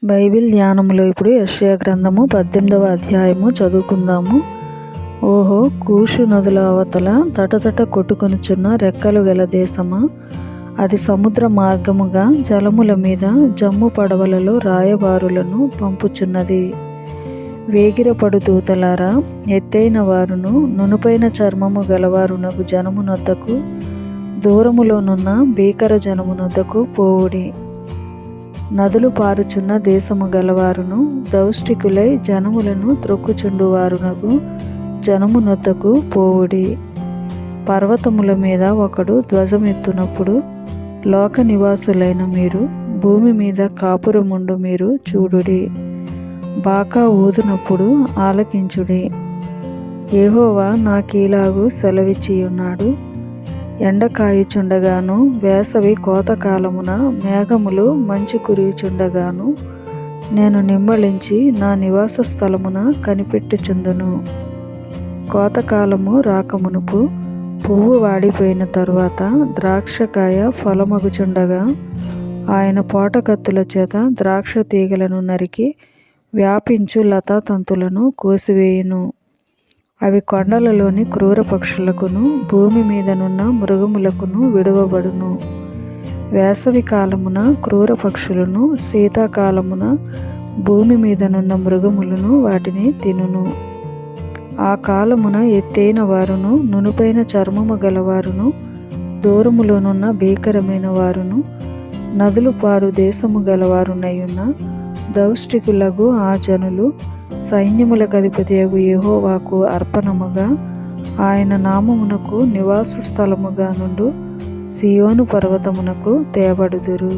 Bible ధ్యానములో ఇప్పుడు యెషయా గ్రంథము 18వ అధ్యాయము చదువుకుందాము. ఓహో, కూషు నదుల అవతల తటతట కొట్టుకొనుచున్న రెక్కలు గల దేశమా, అది సముద్ర మార్గముగా జలముల మీద జమ్ము పడవలలో రాయబారులను పంపుచున్నది. వేగిరపడు దూతలారా, ఎత్తైన వారును నునుపైన చర్మము గలవారునగు జనమునొద్దకు, దూరములోనున్న భీకర జనమునొద్దకు పోవుడి. నదులు పారుచున్న దేశము గలవారును, దౌష్టికులై జనములను త్రొక్కుచుండువారునకు జనమునొద్దకు పోవుడి. పర్వతముల మీద ఒకడు ధ్వజమెత్తునప్పుడు, లోక నివాసులైన మీరు, భూమి మీద కాపురముండు మీరు చూడుడి. బాకా ఊదునప్పుడు ఆలకించుడి. యెహోవా నాకీలాగు సెలవిచ్చియున్నాడు. ఎండ కాయుచుండగాను, వేసవి కోతకాలమున మేఘములు మంచు కురియుచుండగాను, నేను నిమ్మళించి నా నివాస స్థలమున కనిపెట్టుచుందును. కోతకాలము రాకమునుపు, పువ్వు వాడిపోయిన తరువాత, ద్రాక్షకాయ ఫలమగుచుండగా, ఆయన పోటకత్తుల చేత ద్రాక్ష తీగలను నరికి వ్యాపించు లతాతంతులను కోసివేయును. అవి కొండలలోని క్రూర పక్షులకును, భూమి మీదనున్న మృగములకును విడువబడును. వేసవి కాలమున క్రూర పక్షులను, శీతాకాలమున భూమి మీదనున్న మృగములను వాటిని తినును. ఆ కాలమున ఎత్తైన వారును, నునుపైన చర్మము గలవారును, దూరములోనున్న భీకరమైన వారును, నదులు పారు దేశము గలవారునయున్న దౌష్టికులగు ఆ జనులు సైన్యములకధిపతియగు యెహోవాకు అర్పణముగా, ఆయన నామమునకు నివాస స్థలముగా నుండు సీయోను పర్వతమునకు తేబడుదురు.